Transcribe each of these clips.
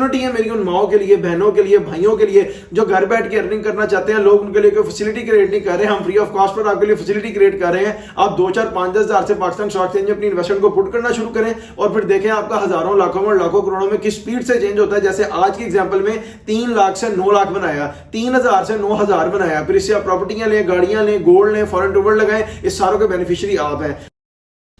Opportunity है मेरी उन माओ के लिए, बहनों के लिए, भाइयों के लिए जो घर बैठ के अर्निंग करना चाहते हैं। लोग उनके लिए कोई फैसिलिटी क्रिएट नहीं कर रहे, हम फ्री ऑफ कॉस्ट पर आपके लिए फैसिलिटी क्रिएट कर रहे हैं। आप 2, 4, 5, 10 हज़ार से पाकिस्तान स्टॉक एक्सचेंज में अपनी इन्वेस्टमेंट को पुट करना शुरू करें और फिर देखें आपका हजारों, लाखों और लाखों करोड़ों में किस स्पीड से चेंज होता है। जैसे आज की एग्जांपल में 3 लाख से 9 लाख बनाया, 3,000 से 9,000 बनाया, फिर इससे आप प्रॉपर्टियां लें, गाड़ियां लें, गोल्ड लें, फॉरेन टूवर लगाएं, इस सारों के बेनिफिशियरी आप हैं।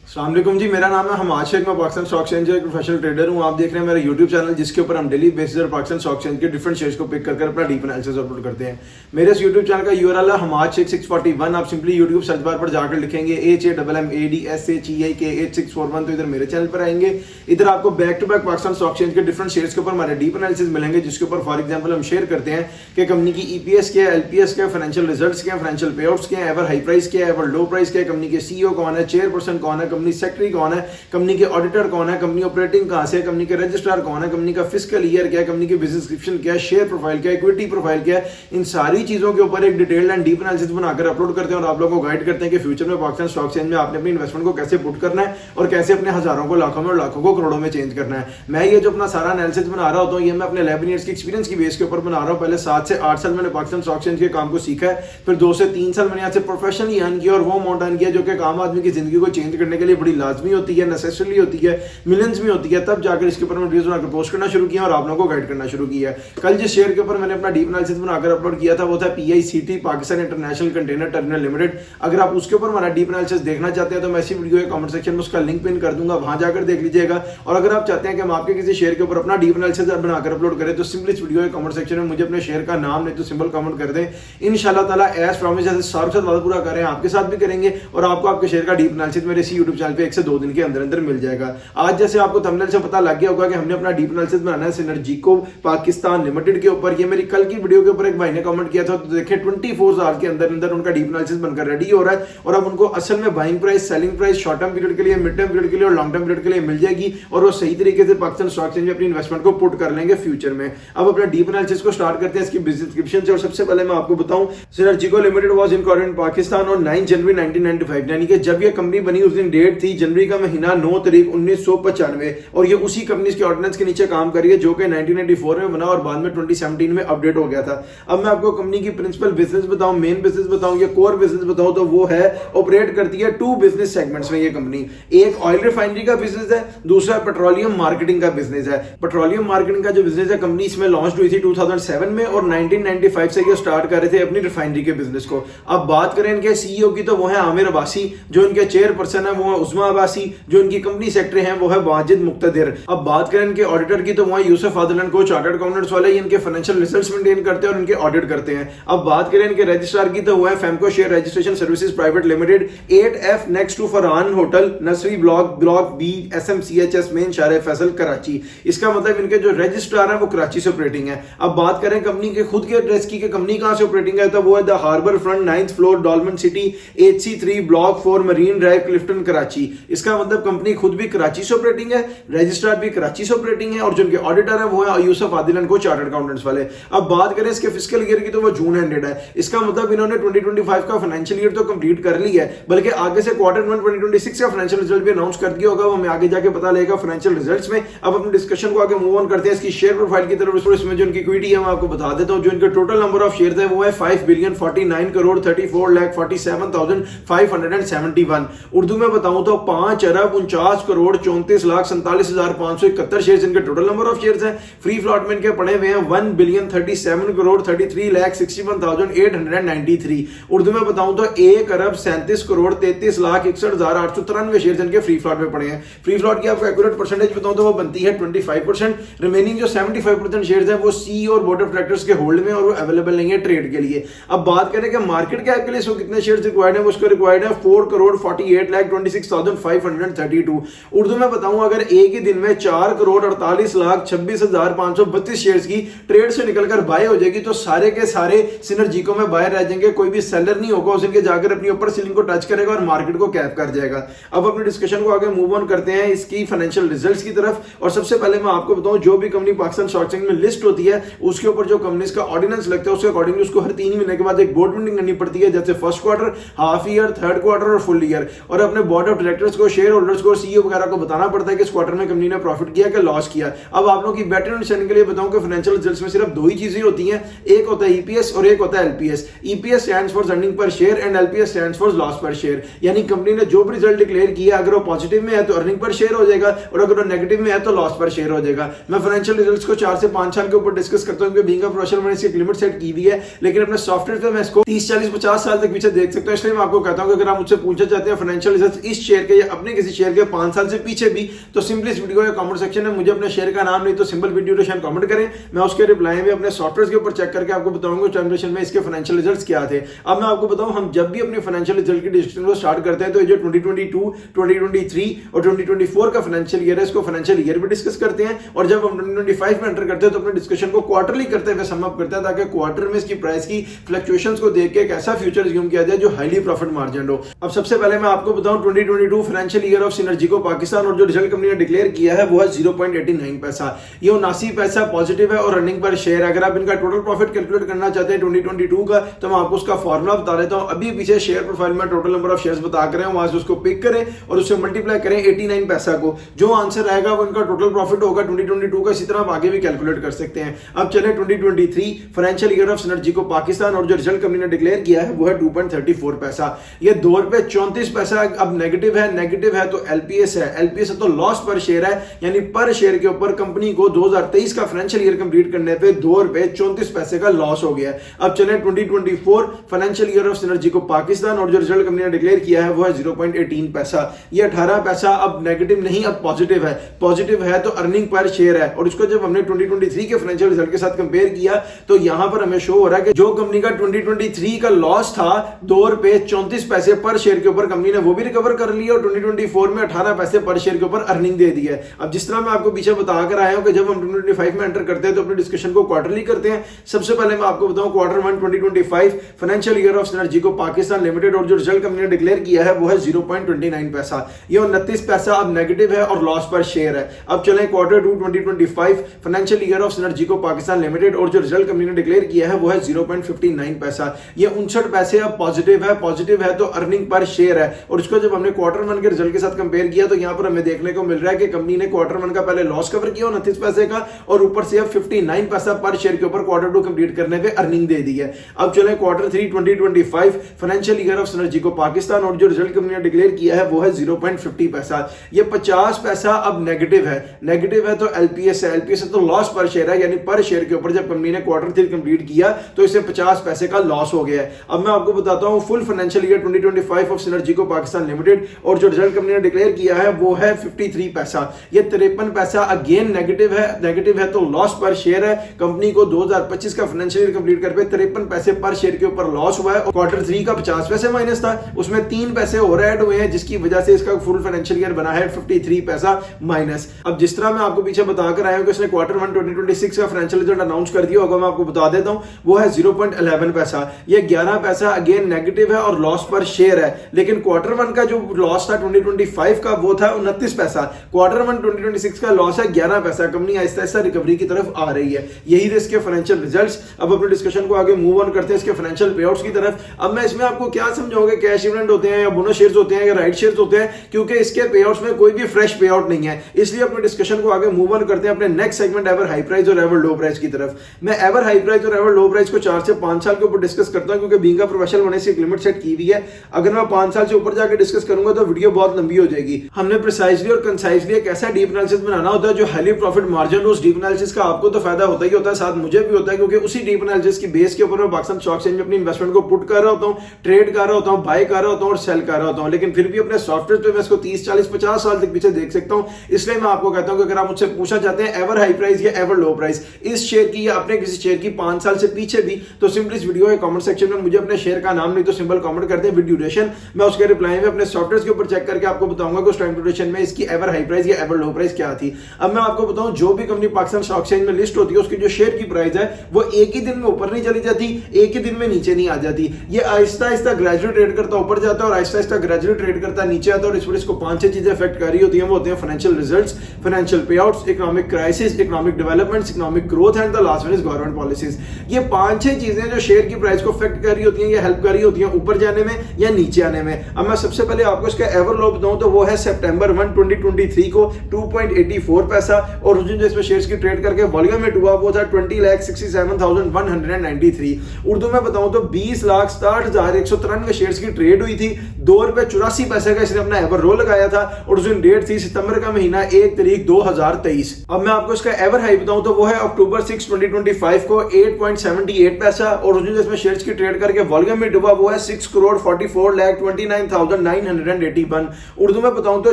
अस्सलाम वालेकुम जी, मेरा नाम है हमाद शेख, मैं पाकिस्तान स्टॉक एक्सचेंज एक प्रोफेशनल ट्रेडर हूं। आप देख रहे हैं मेरा यूट्यूब चैनल जिसके ऊपर हम डेली बेसिस पर पाकिस्तान स्टॉक एक्सचेंज के डिफरेंट शेयर्स को पिक कर अपना डीप एनालिसिस अपलोड करते हैं। मेरे इस यूट्यूब चैनल का यूआरएल है हमाद शेख 641। आप सिंपली यूट्यूब सर्च बार पर जाकर लिखेंगे HAMMADSHEIK8641 तो इधर मेरे चैनल पर आएंगे। इधर आपको back to back Pakistan stock exchange के डिफरेंट शेयर्स के ऊपर हमारे डीप एनालिसिस मिलेंगे, जिसके ऊपर फॉर एग्जाम्पल हम शेयर करते हैं कि कंपनी की EPS क्या है, LPS क्या है, फाइनेंशियल रिजल्ट्स क्या है, फाइनेंशियल पे आउट्स क्या है, एवर हाई प्राइस क्या है, एवर लो प्राइस क्या है, कंपनी के CEO कौन है, चेयरपर्सन कौन है, कंपनी सेक्रेटरी कौन है, कंपनी के ऑडिटर कौन है, कंपनी ऑपरेटिंग कहां से है, कंपनी के रजिस्ट्रार कौन है, कंपनी का फिस्कल ईयर क्या है, कंपनी की बिजनेस डिस्क्रिप्शन क्या है, शेयर प्रोफाइल क्या है, इक्विटी प्रोफाइल क्या है, इन सारी चीजों के ऊपर एक डिटेल्ड एंड डीप एनालिसिस बनाकर अपलोड करते हैं और आप लोगों को गाइड करते हैं कि फ्यूचर में पाकिस्तान स्टॉक एक्सचेंज में आपने अपनी इन्वेस्टमेंट को कैसे पुट करना है और कैसे अपने हजारों को, लाखों में और लाखों को करोड़ों में चेंज करना है। मैं ये जो अपना सारा एनालिसिस बना रहा होता हूँ, ये मैं अपने 11 ईयर्स की एक्सपीरियंस की बेस के ऊपर बना रहा हूँ। पहले 7 से 8 साल मैंने पाकिस्तान स्टॉक एक्सचेंज के काम को सीखा है, फिर 2 से 3 साल मैंने यहाँ से प्रोफेशनली अर्न किया और वो अमाउंट अर्न किया जो कि आम आदमी की जिंदगी को चेंज करने के लिए बड़ी लाजमी होती है, नेसेसरी होती है, मिलियंस में होती है। तब जाकर इसके ऊपर मैं वीडियोस बनाकर पोस्ट करना शुरू किया और आप लोगों को गाइड करना शुरू किया। कल जिस शेयर के ऊपर मैंने अपना डीप एनालिसिस बनाकर अपलोड किया था वो था PICT, Pakistan international container terminal limited. अगर आप उसके ऊपर हमारा डीप एनालिसिस देखना चाहते हैं तो मैं इसी वीडियो के कमेंट सेक्शन में उसका लिंक पिन कर दूंगा, वहां जाकर देख लीजिएगा। और अगर आप चाहते हैं कि हम आपके किसी शेयर के ऊपर अपना डीप एनालिसिस बनाकर अपलोड करें तो सिंपली इस वीडियो के कमेंट सेक्शन में मुझे अपने शेयर का नाम नहीं तो सिंपल कमेंट कर दें। इंशाल्लाह ताला एज प्रॉमिस जैसे सारों के साथ वादा पूरा कर रहे हैं आपके साथ भी करेंगे और आपको आपके शेयर का डीप एनालिसिस मेरे इसी यूट्यूब चैनल पे 1 से 2 दिन के अंदर अंदर मिल जाएगा। आज जैसे आपको थंबनेल से पता लग गया होगा कि हमने अपना डीप एनालिसिस बनाना है सिनर्जिको पाकिस्तान लिमिटेड के ऊपर। ये मेरी कल की वीडियो के ऊपर एक भाई ने कमेंट किया था, तो देखिए 24 आवर्स के अंदर अंदर उनका डीप एनालिसिस बनकर रेडी हो रहा है और अब उनको असल में buying price, selling price short term period के लिए, मिड टर्म पीरियड के लिए और लॉन्ग टर्म पीरियड के लिए मिल जाएगी और वो सही तरीके से पाकिस्तान स्टॉक एक्सचेंज में अपनी इन्वेस्टमेंट को पुट कर लेंगे फ्यूचर में। अब अपना डीप एनालिसिस को स्टार्ट करते हैं इसकी बिजनेस डिस्क्रिप्शन से। और सबसे पहले मैं आपको बताऊं, Synergico limited was incorporated in Pakistan on 9 January 1995, यानी कि जब ये कंपनी बनी उस दिन डेट थी जनवरी का महीना 9 तारीख 1995 और ये उसी कंपनी के ऑर्डिनेंस के नीचे काम कर रही है जो कि 1994 में बना और बाद में 2017 में अपडेट हो गया था। अब मैं आपको कंपनी की प्रिंसिपल बिजनेस बताऊं, मेन बिजनेस बताऊं या कोर बिजनेस बताऊं तो वो है ऑपरेट करती है 2 बिजनेस सेगमेंट्स में ये कंपनी। एक ऑयल रिफाइनरी का बिजनेस है, दूसरा पेट्रोलियम मार्केटिंग का बिजनेस है। पेट्रोलियम मार्केटिंग का जो बिजनेस है कंपनी इसमें लॉन्च हुई थी 2007 में और 1995 से ये स्टार्ट कर रहे थे अपनी रिफाइनरी के बिजनेस को। अब बात करें इनके CEO की तो वो है आमिर अब्बासी, जो इनके चेयरपर्सन है वो है उस्मा अब्बासी, जो इनकी कंपनी सेक्रेटरी है वो है वाजिद मुक्तदिर। अब बात करें इनके ऑडिटर की तो वो है यूसुफ आदिलन को, चार्टर्ड अकाउंटेंट्स वाले, इनके फाइनेंशियल रिजल्ट्स मेंटेन करते हैं और इनके ऑडिट करते हैं। अब बात करें इनके रजिस्ट्रार की तो वो है Famco share registration services private limited, 8F next to Farhan hotel, nursery block B SMCHS main Shara Faisal Karachi. इसका मतलब इनके जो रजिस्ट्रार है वो कराची से ऑपरेटिंग है। अब बात करें कंपनी के खुद के एड्रेस की कंपनी कहां से ऑपरेटिंग है तो वो है the harbour front 9th floor Dolmen city HC3 block 4 marine drive Clifton Karachi. इसका मतलब कंपनी खुद भी कराची से ऑपरेटिंग है, रजिस्ट्रार भी कराची से ऑपरेटिंग है और जिनके ऑडिटर है वो है यूसुफ आदिलन को, चार्टर्ड अकाउंटेंट्स वाले। अब बात करें इसके फिस्कल ईयर की तो वो जून एंडेड है। इसका मतलब इन्होंने 2025 का फाइनेंशियल ईयर तो कंप्लीट कर लिया है, बल्कि आगे से Q1 2026 का फाइनेंशियल रिजल्ट भी अनाउंस कर दिया होगा, वो हमें आगे जाके पता लगेगा फाइनेंशियल रिजल्ट्स में। अब अपने डिस्कशन को आगे मूव ऑन करते हैं इसकी शेयर प्रोफाइल की तरफ। इसमें जो इनकी इक्विटी है मैं आपको बता देता हूं। जो इनके टोटल नंबर ऑफ शेयर्स है वो है 5,49,34,47,571। उर्दू में बताऊं तो 5,49,49,47,571 शेयर्स इनके टोटल नंबर ऑफ शेयर्स हैं। फ्री फ्लॉट में इनके पड़े हुए हैं 1,37,33,61,893। उर्दू में बताऊं तो 1,37,33,61,893 शेयर्स इनके फ्री फ्लॉट में पड़े हैं। फ्री फ्लॉट की आपको एक्यूरेट परसेंटेज बताऊं तो वो बनती है 25%। रिमेनिंग जो 75% शेयर्स हैं वो सी और बोर्ड ऑफ डायरेक्टर्स के होल्ड में और वो अवेलेबल नहीं है ट्रेड के लिए। अब बात करें कि मार्केट कैप के लिए इसको कितने शेयर्स रिक्वायर्ड है, उसको रिक्वायर्ड है 4,48,26,532। उर्दू में बताऊं अगर एक ही दिन में 4,48,26,532 शेयर्स की ट्रेड से निकलकर बाय हो जाएगी तो सारे के सारे सिनर्जिको में बाय रह जाएंगे, कोई भी सेलर नहीं होगा, उनके जाकर अपनी ऊपर सीलिंग को टच करेगा और मार्केट को कैप कर जाएगा। अब अपने डिस्कशन को आगे मूव ऑन करते हैं इसकी फाइनेंशियल रिजल्ट्स की तरफ। और सबसे पहले मैं आपको बताऊं जो भी कंपनी पाकिस्तान स्टॉक एक्सचेंज में लिस्ट होती है उसके ऊपर जो कंपनीज का ऑर्डिनेंस लगता है उसके अकॉर्डिंगली उसको हर 3 महीने के बाद एक बोर्ड मीटिंग करनी पड़ती है, जैसे first quarter, half year, third quarter और फुल ईयर। और अपने बोर्ड ऑफ ऑफ डायरेक्टर्स को, शेयर होल्डर्स को, सीईओ वगैरह को बताना पड़ता है कि इस क्वार्टर में कंपनी ने प्रॉफिट किया कि लॉस किया। अब आप लोगों की बेटर अंडरस्टैंडिंग के लिए बताऊं कि फाइनेंशियल रिजल्ट्स में सिर्फ दो ही चीजें होती हैं, एक होता है ईपीएस और एक होता है LPS. EPS stands for earning per share and LPS stands for loss पर शेयर। यानी कंपनी ने जो भी रिजल्ट डिक्लेयर किया, अगर वो पॉजिटिव में है तो अर्निंग पर शेयर हो जाएगा और अगर वो नेगेटिव में है तो लॉस पर शेयर हो जाएगा। मैं फाइनेंशियल रिजल्ट्स को 4 से 5 साल के ऊपर डिस्कस करता हूं क्योंकि बीइंग अ प्रोफेशनल मैंने इसकी लिमिट सेट की हुई है, लेकिन अपने सॉफ्टवेयर पे मैं इसको 30, 40, 50 साल तक पीछे देख सकता हूं। इसलिए मैं आपको कहता हूं कि अगर आप मुझसे पूछना चाहते हैं फाइनेंशियल रिजल्ट्स इस शेयर के या अपने किसी शेयर के 5 साल से पीछे भी, तो सिंपली इस वीडियो के कमेंट सेक्शन में मुझे अपने शेयर का नाम नहीं तो सिंपल वीडियो ड्यूरेशन कमेंट करें, मैं उसके रिप्लाई में अपने सॉफ्टवेयर के ऊपर चेक करके आपको बताऊंगा टाइम ड्यूरेशन में इसके फाइनेंशियल रिजल्ट्स क्या थे। अब मैं आपको बताऊं, हम जब भी अपनी फाइनेंशियल रिजल्ट की डिस्कशन को स्टार्ट करते हैं तो ये जो 2022, 2023 और 2024 का फाइनेंशियल ईयर है, इसको फाइनेंशियल ईयर भी डिस्कस करते हैं, और जब हम 2025 में एंटर करते हैं तो अपने डिस्कशन को क्वार्टरली करते हुए सम अप करते हैं ताकि क्वार्टर में इसकी प्राइस की फ्लक्चुएशंस को देख के एक ऐसा फ्यूचर अज्यूम किया जाए जो हाईली प्रॉफिट मार्जिन हो। अब सबसे पहले मैं आपको बताऊं 2022 फाइनेंशियल ईयर ऑफ सिनर्जी को पाकिस्तान और जो रिजल्ट कंपनी ने डिक्लेयर किया है वो है 0.89 पैसा। ये 79 पैसा पॉजिटिव है और रनिंग पर शेयर। अगर आप इनका टोटल प्रॉफिट कैलकुलेट करना चाहते हैं 2022 का, तो मैं आपको उसका फॉर्मूला बता देता हूं। अभी पीछे शेयर प्रोफाइल में टोटल नंबर ऑफ शेयर्स बता कर वहां से उसको पिक करें और उससे मल्टीप्लाई करें 89 पैसा को। जो आंसर आएगा वो इनका टोटल प्रॉफिट होगा 2022 का। इसी तरह आप आगे भी कैलकुलेट कर सकते हैं। अब चले 2023 फाइनेंशियल ईयर ऑफ सिनर्जी को पाकिस्तान और जो रिजल्ट कंपनी ने डिक्लेयर किया है वो है 2.34 पैसा। ये ₹2.34 अब नेगेटिव है तो एलपीएस है, एलपीएस है तो लॉस पर शेयर है, यानी पर शेयर के ऊपर कंपनी को 2023 का फाइनेंशियल ईयर कंप्लीट करने पे ₹2.34 का लॉस हो गया है। अब चले 2024 फाइनेंशियल ईयर ऑफ सिनर्जी को पाकिस्तान और जो रिजल्ट कंपनी ने डिक्लेयर किया है वो है 0.18 पैसा। ये 18 पैसा अब नेगेटिव नहीं, अब पॉजिटिव है। पॉजिटिव है तो अर्निंग पर शेयर है, और इसको जब हमने 2023 के फाइनेंशियल रिजल्ट के साथ कंपेयर किया तो यहां पर हमें शो हो रहा है कि जो कंपनी का 2023 का लॉस था ₹2.34 पर शेयर के ऊपर, कंपनी ने वो भी रिकवर कर लिया और 2024 में 18 पैसे पर शेयर के ऊपर अर्निंग दे दी है। अब जिस तरह मैं आपको पीछे बताकर आया हूं कि जब हम 2025 में एंटर करते हैं तो अपनी डिस्कशन को क्वार्टरली करते हैं। सबसे पहले मैं आपको बताऊं Q1 2025 financial year of synergy को पाकिस्तान लिमिटेड और जो रिजल्ट कंपनी ने डिक्लेयर किया है वो है 0.29 पैसा। ये 29 पैसा अब नेगेटिव है और लॉस पर शेयर है। अब चलें Q2 2025 financial year of synergy को पाकिस्तान लिमिटेड और जो रिजल्ट कंपनी ने डिक्लेयर किया है वो है 0.59 पैसा। ये 59 पैसे अब पॉजिटिव है तो अर्निंग पर शेयर है, और इसको जब हमने Q1 के रिजल्ट के साथ कंपेयर किया तो यहां पर हमें देखने को मिल रहा है कि कंपनी ने Q1 का पहले लॉस कवर किया 29 पैसे का, और ऊपर से अब 59 पैसा पर शेयर के ऊपर Q2 कंप्लीट करने पे अर्निंग दे दी है। अब चलें Q3 2025 financial year of synergy को पाकिस्तान और जो रिजल्ट कंपनी ने डिक्लेयर किया है वो है 0.50 पैसा। ये 50 पैसा अब नेगेटिव है तो एलपीएस है तो लॉस पर शेयर है, यानी पर शेयर के ऊपर जब कंपनी ने Q3 कंप्लीट किया तो इसे 50 पैसे का लॉस हो गया है। अब मैं आपको बताता हूं full financial year 2025 of synergy को पाकिस्तान लिमिटेड और जो रिजल्ट कंपनी ने डिक्लेयर किया है वो है 53 पैसा। ये 53 पैसा अगेन नेगेटिव है तो लॉस पर शेयर है। कंपनी को 2025 का फाइनेंशियल ईयर कंप्लीट कर पे 53 पैसे पर शेयर के ऊपर लॉस हुआ है, और Q3 का 50 पैसे माइनस था, उसमें 3 पैसे और ऐड हुए हैं जिसकी वजह से इसका फुल फाइनेंशियल ईयर बना है 53 पैसा माइनस। अब जिस तरह मैं आपको पीछे बताकर आया हूं कि इसने Q1 2026 का फाइनेंशियल रिजल्ट अनाउंस कर दिया होगा, मैं आपको बता देता हूं वो है 0.11 पैसा। ये 11 पैसा अगेन नेगेटिव है और लॉस पर शेयर है, लेकिन Q1 का जो लॉस था 2025 का वो था 29 पैसा। Q1 2026 का लॉस है 11 पैसा। कंपनी आहिस्ता आहिस्ता रिकवरी की तरफ आ रही है। यही थे इसके फाइनेंशियल रिजल्ट्स। अब अपने डिस्कशन को आगे मूव ऑन करते हैं इसके फाइनेंशियल पेआउट्स की तरफ। अब मैं इसमें आपको क्या समझाऊंगा, कैश डिविडेंड होते हैं या बोनस शेयर्स होते हैं या राइट शेयर्स होते हैं, क्योंकि इसके पेआउट्स में कोई भी फ्रेश पेआउट नहीं है। इसलिए अपने डिस्कशन को आगे मूव ऑन करते हैं अपने next segment ever high price और एवर लो प्राइस की तरफ। मैं एवर हाई प्राइस और एवर लो प्राइस को 4 से 5 साल के ऊपर डिस्कस करता हूं क्योंकि बीइंग अ प्रोफेशनल होने से एक लिमिट सेट की हुई है। अगर मैं 5 साल से ऊपर जाकर डिस्कस करूंगा तो वीडियो बहुत लंबी हो जाएगी। हमने प्रिसाइजली और कंसाइजली एक ऐसा डीप एनालिसिस बनाना होता है जो हाईली प्रॉफिट मार्जिन हो। उस डीप एनालिसिस का आपको तो फायदा होता ही होता है, साथ मुझे भी होता है, क्योंकि उसी डीप एनालिसिस की बेस के ऊपर मैं पाकिस्तान स्टॉक एक्सचेंज में अपनी इन्वेस्टमेंट को पुट कर रहा होता हूं, ट्रेड कर रहा होता हूं, बाय कर रहा होता हूं और सेल कर रहा होता हूं। लेकिन फिर भी अपने सॉफ्टवेयर पे मैं इसको 30, 40, 50 साल तक पीछे देख सकता हूं। इसलिए मैं आपको कहता हूं कि अगर आप मुझसे पूछना चाहते हैं एवर हाई प्राइस या एवर लो प्राइस इस शेयर की या अपने किसी शेयर की 5 साल से पीछे भी, तो सिंपली इस वीडियो के कमेंट सेक्शन में मुझे अपने शेयर का नाम नहीं तो सिंपल कमेंट कर दें विद ड्यूरेशन। मैं उसके रिप्लाई में अपने सॉफ्टवेयर के ऊपर चेक करके आपको बताऊंगा कि उस टाइम ड्यूरेशन में इसकी एवर हाई प्राइस या एवर लो प्राइस क्या थी। अब मैं आपको बताऊं, जो भी कंपनी पाकिस्तान स्टॉक एक्सचेंज में लिस्ट होती है उसकी जो शेयर की प्राइस है वो एक ही दिन में ऊपर नहीं चली जाती, एक ही दिन में नीचे नहीं आ जाती। ये आहिस्ता आहिस्ता ग्रेजुअली ट्रेड करता ऊपर जाता है और आहिस्ता आहिस्ता ग्रेजुअली ट्रेड करता नीचे आता है, और इस पर इसको 5-6 चीजें अफेक्ट कर रही होती हैं। वो होते हैं financial results, financial पेआउट्स, economic crisis, economic developments, economic growth and the last one is government policies. ये 5-6 चीजें जो शेयर की प्राइस को अफेक्ट कर रही होती हैं या हेल्प कर रही होती हैं ऊपर जाने में या नीचे आने में। अब मैं सबसे पहले आपको आपको इसका एवर लो बताऊं तो वो है सितंबर 1 2023 को 2.84 पैसा, और उस दिन जो इसमें शेयर्स की ट्रेड करके वॉल्यूम में हुआ वो था 20,67,193। उर्दू में बताऊं तो 20,67,193 शेयर्स की ट्रेड हुई थी, ₹2.84 का इसने अपना एवर रो लगाया था, और उस दिन डेट थी सितंबर का महीना 1 तारीख 2023। अब मैं आपको इसका एवर हाई बताऊं तो वो है अक्टूबर 6 2025 को 8.78 पैसा, और उस दिन इसमें शेयर्स की ट्रेड करके वॉल्यूम में डूबा वो है 6,44,29,981। उर्दू में बताऊं तो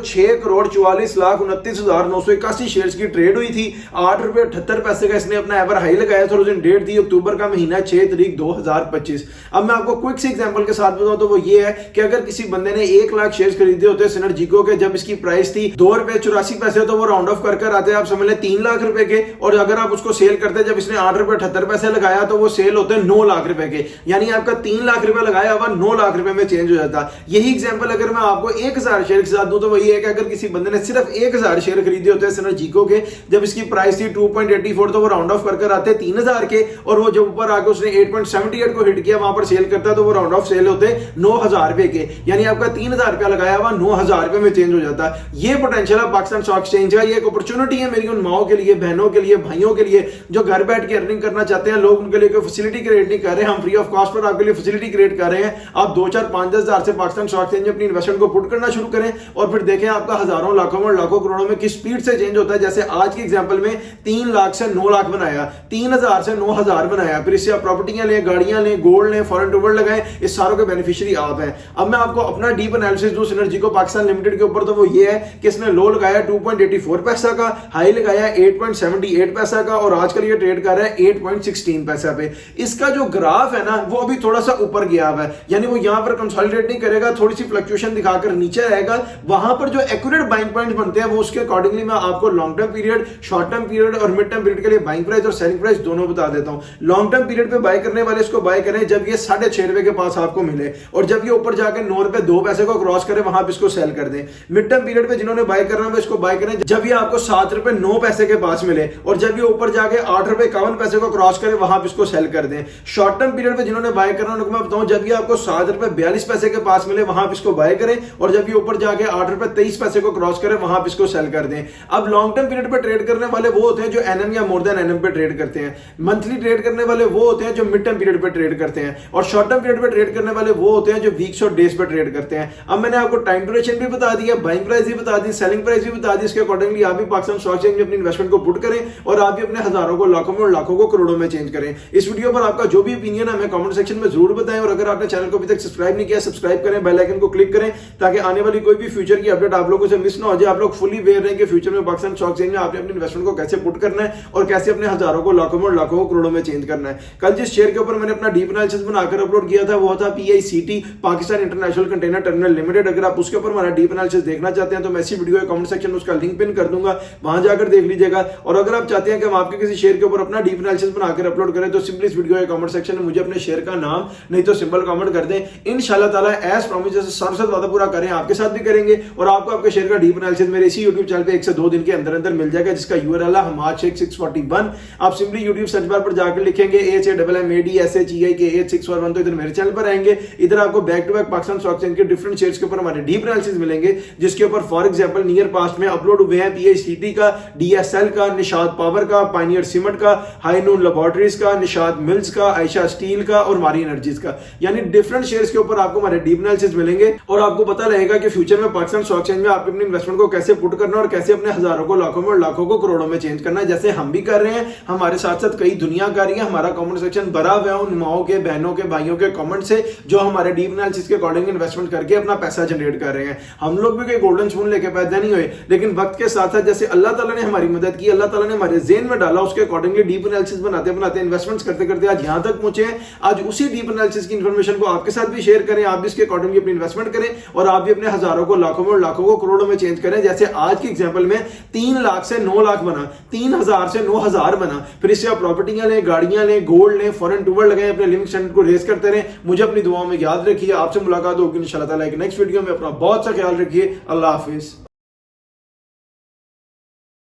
6,44,29,981 शेयर्स की ट्रेड हुई थी, ₹8.78 का इसने अपना एवर हाई लगाया था, और उस दिन डेट थी अक्टूबर का महीना 6 तारीख 2025। अब मैं आपको क्विक सी एग्जांपल के साथ बताऊं तो वो ये है कि अगर किसी बंदे ने 1 लाख शेयर्स खरीदे होते सिनर्जिको के, जब इसकी प्राइस थी ₹2.84 तो वो राउंड ऑफ कर आते हैं, आप समझ लें 3 लाख रुपए के, और अगर आप उसको सेल करते जब इसने ₹8.78 लगाया तो वो सेल होते 9 लाख रुपए के, यानी आपका 3 लाख रुपए लगाया हुआ 9 लाख रुपए में चेंज हो जाता। यही एग्जांपल अगर मैं आपको 1000 शेयर के साथ दूं तो वही है कि अगर किसी बंदे ने सिर्फ 1000 शेयर खरीदे होते हैं सिनर्जिको के, जब इसकी प्राइस थी 2.84 तो वो राउंड ऑफ कर आते 3000 के, और वो जब ऊपर आके उसने 8.78 को हिट किया वहां पर सेल करता तो वो राउंड ऑफ सेल होते 9000 रुपए के, यानी आपका 3000 रुपया लगाया हुआ 9000 रुपए में चेंज हो जाता। ये पोटेंशियल है पाकिस्तान स्टॉक एक्सचेंज का, ये एक अपॉर्चुनिटी है मेरी उन माओं के लिए, बहनों के लिए, भाइयों के लिए जो घर बैठ के अर्निंग करना चाहते हैं। लोग उनके लिए कोई फैसिलिटी क्रिएट नहीं कर रहे, हम फ्री ऑफ कॉस्ट पर आपके लिए फैसिलिटी क्रिएट कर रहे हैं। आप 2 4 5 10 हजार से पाकिस्तान स्टॉक एक्सचेंज में अपनी इन्वेस्टमेंट को पुट करना शुरू करें, और फिर देखें आपका हजारों लाखों और लाखों करोड़ों में किस स्पीड से चेंज होता है। जैसे आज के एग्जांपल में 3 लाख से 9 लाख बनाया, 3000 से 9000 बनाया, फिर इससे आप प्रॉपर्टियां लें, गाड़ियां लें, गोल्ड लें, फॉरेन टूवर लगाएं, इस सारों के बेनिफिशियरी आप हैं। अब मैं आपको अपना डीप एनालिसिस दूं सिनर्जिको पाकिस्तान लिमिटेड के ऊपर, तो वो ये है कि इसने लो लगाया 2.84 पैसा का, हाई लगाया 8.78 पैसा का, और आजकल ये ट्रेड कर रहा है 8.16 पैसा पे। इसका जो ग्राफ है ना वो अभी थोड़ा सा ऊपर गया हुआ है, यानी वो यहां पर कंसोलिडेट नहीं करेगा, थोड़ी सी फ्लक्चुएशन दिखाकर नीचे रहेगा। वहां पर जो एक्यूरेट बाइंग पॉइंट्स बनते हैं वो उसके अकॉर्डिंगली मैं आपको long term period, short term period और मिड टर्म पीरियड के लिए बाइंग प्राइस और सेलिंग प्राइस दोनों बता देता हूं। लॉन्ग टर्म पीरियड पे बाय करने वाले इसको बाय करें जब ये 6.5 रुपए के पास आपको मिले, और जब ये ऊपर जाकर 9 रुपए 2 पैसे को क्रॉस करे वहां पे इसको सेल कर दें। मिड टर्म पीरियड पे जिन्होंने बाय करना है इसको बाय करें जब ये आपको 7 रुपए 9 पैसे के पास मिले, और जब ये ऊपर जाके 8 रुपए 51 पैसे को क्रॉस करे वहां पे इसको सेल कर दें। शॉर्ट टर्म पीरियड पे जिन्होंने बाय करना है उनको मैं बताऊं जब ये आपको 7 रुपए 42 पैसे के पास मिले वहां पे इसको बाय करें, और जब ये ऊपर जाके 8 रुपए 23 पैसे को क्रॉस करे वहां पे इसको सेल कर दें। अब लॉन्ग टर्म पीरियड पे ट्रेड करने वाले वो होते हैं जो एनएम या मोर देन एनएम पे ट्रेड करते हैं। मंथली ट्रेड करने वाले वो होते हैं जो मिड टर्म पीरियड पे ट्रेड करते हैं, और शॉर्ट टर्म पीरियड पे ट्रेड करने वाले वो होते हैं जो वीक्स और डेज पे ट्रेड करते हैं। अब मैंने आपको टाइम ड्यूरेशन भी बता दिया, बाइंग प्राइस भी बता दी, सेलिंग प्राइस भी बता दी, इसके अकॉर्डिंगली आप भी पाकिस्तान स्टॉक एक्सचेंज में अपनी इन्वेस्टमेंट को पुट करें, और आप भी अपने हजारों को लाखों में और लाखों को करोड़ों में चेंज करें। इस वीडियो पर आपका जो भी ओपिनियन है हमें कमेंट सेक्शन में जरूर बताएं, और अगर आपने चैनल को अभी तक सब्सक्राइब नहीं किया सब्सक्राइब करें, बेल आइकन को क्लिक करें ताकि आने वाली कोई भी फ्यूचर की अपडेट आप लोगों से मिस ना हो जाए। आप लोग फुली अवेयर रहें कि फ्यूचर में पाकिस्तान स्टॉक एक्सचेंज में आपने अपनी इन्वेस्टमेंट को कैसे पुट करना है और कैसे अपने हजारों को लाखों में और लाखों को करोड़ों में चेंज करना है। कल जिस शेयर के ऊपर मैंने अपना डीप एनालिसिस बनाकर अपलोड किया था वो था PICT, Pakistan international container terminal limited. अगर आप उसके ऊपर हमारा डीप एनालिसिस देखना चाहते हैं तो मैं इसी वीडियो के कमेंट सेक्शन में उसका लिंक पिन कर दूंगा, वहां जाकर देख लीजिएगा। और अगर आप चाहते हैं कि हम आपके किसी शेयर के ऊपर अपना डीप एनालिसिस बनाकर अपलोड करें तो सिंपली इस वीडियो के कमेंट सेक्शन में मुझे अपने शेयर का नाम नहीं तो सिंबल कमेंट कर दें। इंशाल्लाह ताला एज प्रॉमिस जैसे साथ वादा पूरा करें आपके साथ भी करेंगे, और आपको आपके शेयर का डीप एनालिसिस मेरे इसी YouTube चैनल पे 1 से 2 दिन के अंदर अंदर मिल जाएगा, जिसका URL है हमाद शेख 641। आप सिंपली YouTube सर्च बार पर जाकर लिखेंगे HAMMADSHEIK8641 तो इधर मेरे चैनल पर आएंगे। इधर आपको back to back Pakistan stock exchange के डिफरेंट शेयर्स के ऊपर हमारे डीप एनालिसिस मिलेंगे, जिसके ऊपर फॉर एग्जांपल नियर पास्ट में अपलोड हुए हैं PICT का, DSL का, निशाद पावर का, पायनियर सीमेंट का, हाई नून लैबोरेटरीज का, निशाद मिल्स का, आयशा स्टील का और मारी एनर्जीज का, यानी डिफरेंट शेयर्स के ऊपर आपको हमारे डीप एनालिसिस मिलेंगे, और आपको पता रहेगा कि फ्यूचर में पाकिस्तान स्टॉक एक्सचेंज में आप अपनी इन्वेस्टमेंट को कैसे पुट करना और कैसे अपने हजारों को लाखों में और लाखों को करोड़ों में चेंज करना है, जैसे हम भी कर रहे हैं। हमारे साथ साथ कई दुनिया कर रही है। हमारा कमेंट सेक्शन भरा हुआ है उन माओं के, बहनों के, भाइयों के कमेंट से जो हमारे डीप एनालिसिस के अकॉर्डिंग इन्वेस्टमेंट करके अपना पैसा जनरेट कर रहे हैं। हम लोग भी कोई गोल्डन स्पून लेके पैदा नहीं हुए, लेकिन वक्त के साथ साथ जैसे अल्लाह ताला ने हमारी मदद की, अल्लाह ताला ने हमारे ज़हन में डाला, उसके अकॉर्डिंगली डीप एनालिसिस बनाते बनाते इन्वेस्टमेंट्स करते करते आज यहां तक पहुंचे हैं। आज उसी डीप एनालिसिस की इंफॉर्मेशन को आपके साथ भी शेयर करें, आप भी इसके अकॉर्डिंगली अपनी इन्वेस्टमेंट करें, और आप भी अपने हजारों को लाखों में और लाखों को करोड़ों में चेंज करें। जैसे आज के एग्जांपल में 3 लाख से 9 लाख बना, 3000 से 9000 बना, फिर इससे आप प्रॉपर्टियां लें, गाड़ियां लें, गोल्ड लें, फॉरेन टूवर लगाएं, अपने लिविंग स्टैंडर्ड को रेज करते रहें। मुझे अपनी दुआओं में याद रखिए। आपसे मुलाकात होगी इंशाल्लाह ताला एक नेक्स्ट वीडियो में। अपना बहुत सा ख्याल रखिए। अल्लाह हाफिज।